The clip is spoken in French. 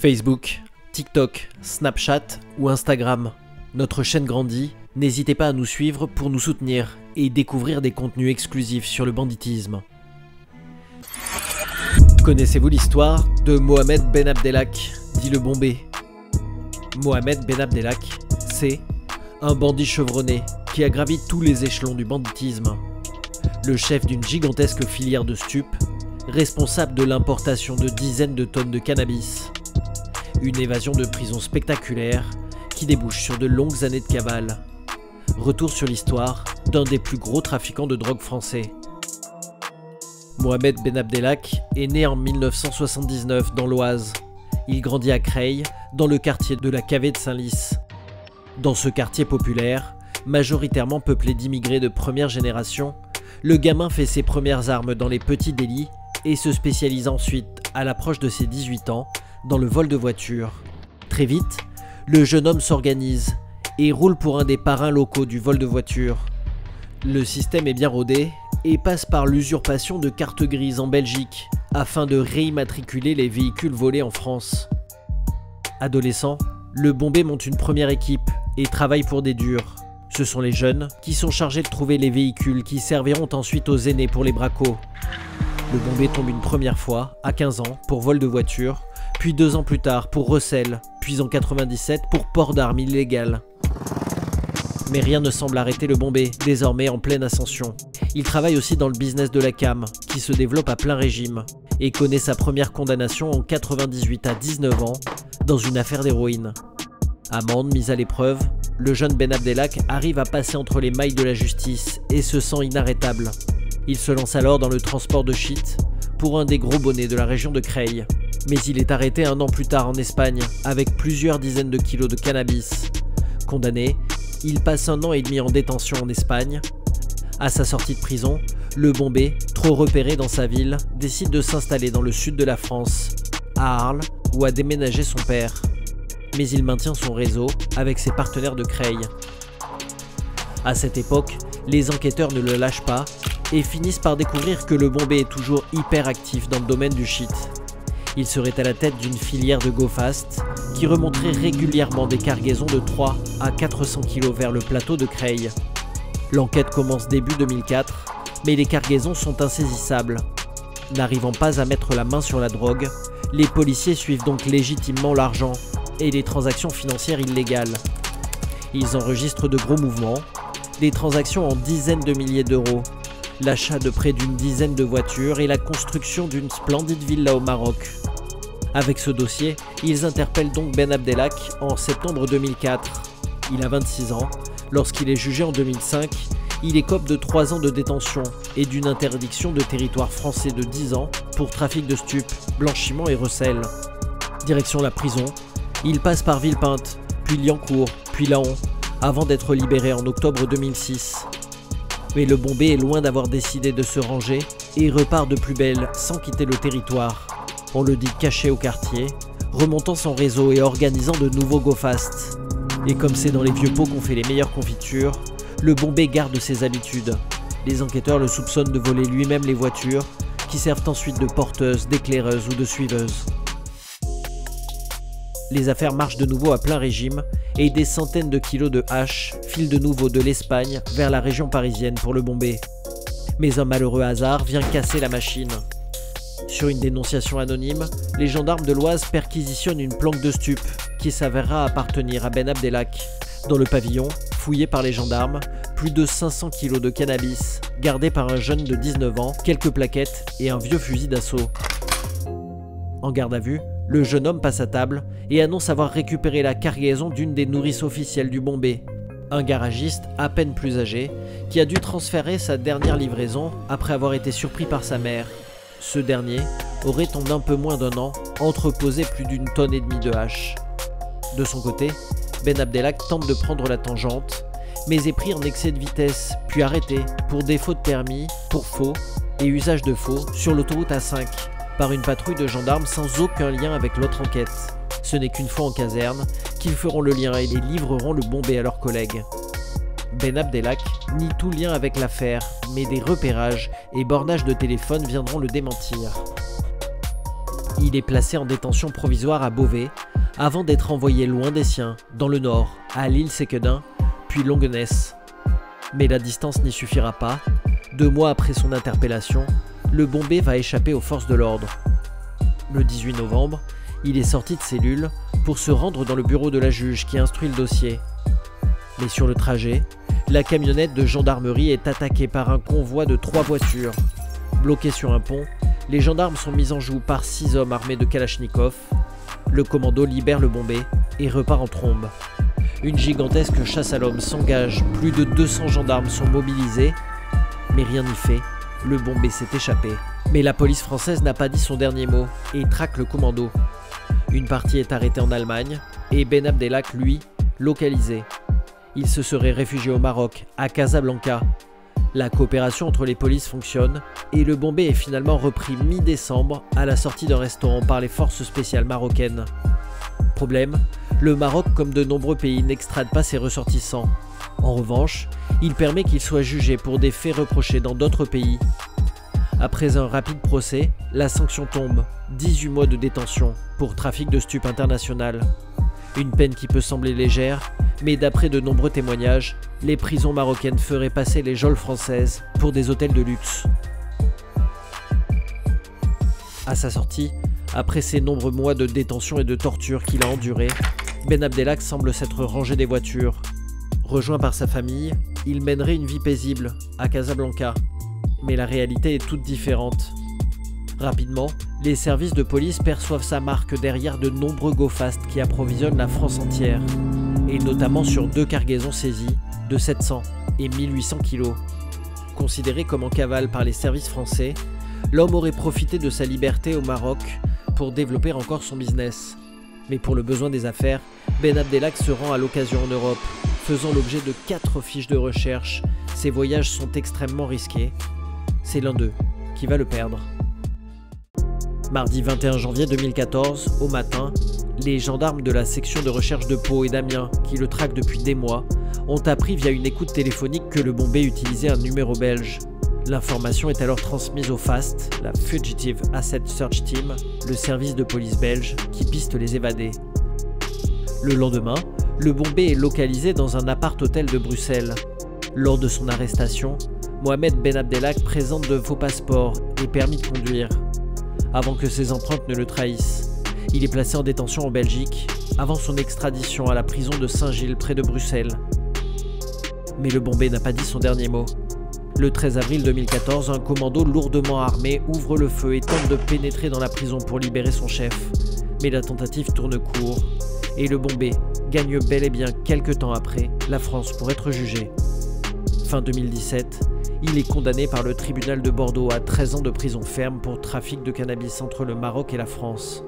Facebook, TikTok, Snapchat ou Instagram. Notre chaîne grandit, n'hésitez pas à nous suivre pour nous soutenir et découvrir des contenus exclusifs sur le banditisme. Connaissez-vous l'histoire de Mohamed Ben Abdelhak, dit le Bombay? Mohamed Ben Abdelhak, c'est un bandit chevronné qui a gravi tous les échelons du banditisme. Le chef d'une gigantesque filière de stupes, responsable de l'importation de dizaines de tonnes de cannabis. Une évasion de prison spectaculaire qui débouche sur de longues années de cavale. Retour sur l'histoire d'un des plus gros trafiquants de drogue français. Mohamed Ben Abdelhak est né en 1979 dans l'Oise. Il grandit à Creil, dans le quartier de la Cavée de Saint-Lys. Dans ce quartier populaire, majoritairement peuplé d'immigrés de première génération, le gamin fait ses premières armes dans les petits délits et se spécialise ensuite, à l'approche de ses 18 ans, dans le vol de voitures. Très vite, le jeune homme s'organise et roule pour un des parrains locaux du vol de voitures. Le système est bien rodé et passe par l'usurpation de cartes grises en Belgique afin de réimmatriculer les véhicules volés en France. Adolescent, le Bombay monte une première équipe et travaille pour des durs. Ce sont les jeunes qui sont chargés de trouver les véhicules qui serviront ensuite aux aînés pour les bracos. Le Bombay tombe une première fois, à 15 ans, pour vol de voiture, puis 2 ans plus tard pour recel, puis en 97 pour port d'armes illégales. Mais rien ne semble arrêter le Bombay, désormais en pleine ascension. Il travaille aussi dans le business de la cam, qui se développe à plein régime, et connaît sa première condamnation en 98 à 19 ans, dans une affaire d'héroïne. Amende mise à l'épreuve, le jeune Ben Abdelhak arrive à passer entre les mailles de la justice et se sent inarrêtable. Il se lance alors dans le transport de shit pour un des gros bonnets de la région de Creil. Mais il est arrêté 1 an plus tard en Espagne avec plusieurs dizaines de kilos de cannabis. Condamné, il passe 1 an et demi en détention en Espagne. À sa sortie de prison, le Bombay, trop repéré dans sa ville, décide de s'installer dans le sud de la France, à Arles, où a déménagé son père. Mais il maintient son réseau avec ses partenaires de Creil. À cette époque, les enquêteurs ne le lâchent pas et finissent par découvrir que le Bombay est toujours hyper actif dans le domaine du shit. Il serait à la tête d'une filière de go fast qui remonterait régulièrement des cargaisons de 3 à 400 kg vers le plateau de Creil. L'enquête commence début 2004, mais les cargaisons sont insaisissables. N'arrivant pas à mettre la main sur la drogue, les policiers suivent donc légitimement l'argent et les transactions financières illégales. Ils enregistrent de gros mouvements, des transactions en dizaines de milliers d'euros, l'achat de près d'une dizaine de voitures et la construction d'une splendide villa au Maroc. Avec ce dossier, ils interpellent donc Ben Abdelhak en septembre 2004. Il a 26 ans. Lorsqu'il est jugé en 2005, il écope de 3 ans de détention et d'une interdiction de territoire français de 10 ans pour trafic de stupes, blanchiment et recel. Direction la prison, il passe par Villepinte, puis Liancourt, puis Laon, avant d'être libéré en octobre 2006. Mais le Bombay est loin d'avoir décidé de se ranger et repart de plus belle sans quitter le territoire. On le dit caché au quartier, remontant son réseau et organisant de nouveaux go-fast. Et comme c'est dans les vieux pots qu'on fait les meilleures confitures, le Bombay garde ses habitudes. Les enquêteurs le soupçonnent de voler lui-même les voitures, qui servent ensuite de porteuses, d'éclaireuses ou de suiveuses. Les affaires marchent de nouveau à plein régime et des centaines de kilos de hache filent de nouveau de l'Espagne vers la région parisienne pour le Bombay. Mais un malheureux hasard vient casser la machine. Sur une dénonciation anonyme, les gendarmes de l'Oise perquisitionnent une planque de stupes qui s'avérera appartenir à Ben Abdelhak. Dans le pavillon, fouillé par les gendarmes, plus de 500 kilos de cannabis, gardé par un jeune de 19 ans, quelques plaquettes et un vieux fusil d'assaut. En garde à vue, le jeune homme passe à table et annonce avoir récupéré la cargaison d'une des nourrices officielles du Bombay. Un garagiste à peine plus âgé qui a dû transférer sa dernière livraison après avoir été surpris par sa mère. Ce dernier aurait en un peu moins d'1 an entreposé plus d'1,5 tonne de hache. De son côté, Ben Abdelhak tente de prendre la tangente, mais est pris en excès de vitesse, puis arrêté pour défaut de permis, pour faux et usage de faux sur l'autoroute A5 par une patrouille de gendarmes sans aucun lien avec l'autre enquête. Ce n'est qu'une fois en caserne qu'ils feront le lien et les livreront le Bombay à leurs collègues. Ben Abdelhak nie tout lien avec l'affaire, mais des repérages et bornages de téléphone viendront le démentir. Il est placé en détention provisoire à Beauvais, avant d'être envoyé loin des siens, dans le nord, à l'île Séquedin, puis Longuenesse. Mais la distance n'y suffira pas. 2 mois après son interpellation, le Bombay va échapper aux forces de l'ordre. Le 18 novembre, il est sorti de cellule pour se rendre dans le bureau de la juge qui instruit le dossier. Mais sur le trajet, la camionnette de gendarmerie est attaquée par un convoi de 3 voitures. Bloqués sur un pont, les gendarmes sont mis en joue par 6 hommes armés de Kalachnikov. Le commando libère le Bombay et repart en trombe. Une gigantesque chasse à l'homme s'engage, plus de 200 gendarmes sont mobilisés, mais rien n'y fait, le Bombay s'est échappé. Mais la police française n'a pas dit son dernier mot et traque le commando. Une partie est arrêtée en Allemagne et Ben Abdelak, lui, localisé. Il se serait réfugié au Maroc, à Casablanca. La coopération entre les polices fonctionne et le Bombay est finalement repris mi-décembre à la sortie d'un restaurant par les forces spéciales marocaines. Problème, le Maroc, comme de nombreux pays, n'extrade pas ses ressortissants. En revanche, il permet qu'ils soient jugés pour des faits reprochés dans d'autres pays. Après un rapide procès, la sanction tombe, 18 mois de détention pour trafic de stupes international. Une peine qui peut sembler légère, mais d'après de nombreux témoignages, les prisons marocaines feraient passer les geôles françaises pour des hôtels de luxe. À sa sortie, après ces nombreux mois de détention et de torture qu'il a endurés, Ben Abdelak semble s'être rangé des voitures. Rejoint par sa famille, il mènerait une vie paisible à Casablanca. Mais la réalité est toute différente. Rapidement, les services de police perçoivent sa marque derrière de nombreux go-fast qui approvisionnent la France entière, et notamment sur 2 cargaisons saisies de 700 et 1800 kilos. Considéré comme en cavale par les services français, l'homme aurait profité de sa liberté au Maroc pour développer encore son business. Mais pour le besoin des affaires, Ben Abdelak se rend à l'occasion en Europe, faisant l'objet de 4 fiches de recherche. Ses voyages sont extrêmement risqués. C'est l'un d'eux qui va le perdre. Mardi 21 janvier 2014, au matin, les gendarmes de la section de recherche de Pau et d'Amiens, qui le traquent depuis des mois, ont appris via une écoute téléphonique que le Bombay utilisait un numéro belge. L'information est alors transmise au FAST, la Fugitive Asset Search Team, le service de police belge qui piste les évadés. Le lendemain, le Bombay est localisé dans un appart-hôtel de Bruxelles. Lors de son arrestation, Mohamed Ben Abdelak présente de faux passeports et permis de conduire, avant que ses empreintes ne le trahissent. Il est placé en détention en Belgique, avant son extradition à la prison de Saint-Gilles près de Bruxelles. Mais le Bombay n'a pas dit son dernier mot. Le 13 avril 2014, un commando lourdement armé ouvre le feu et tente de pénétrer dans la prison pour libérer son chef. Mais la tentative tourne court, et le Bombay gagne bel et bien quelques temps après la France pour être jugé. Fin 2017, il est condamné par le tribunal de Bordeaux à 13 ans de prison ferme pour trafic de cannabis entre le Maroc et la France.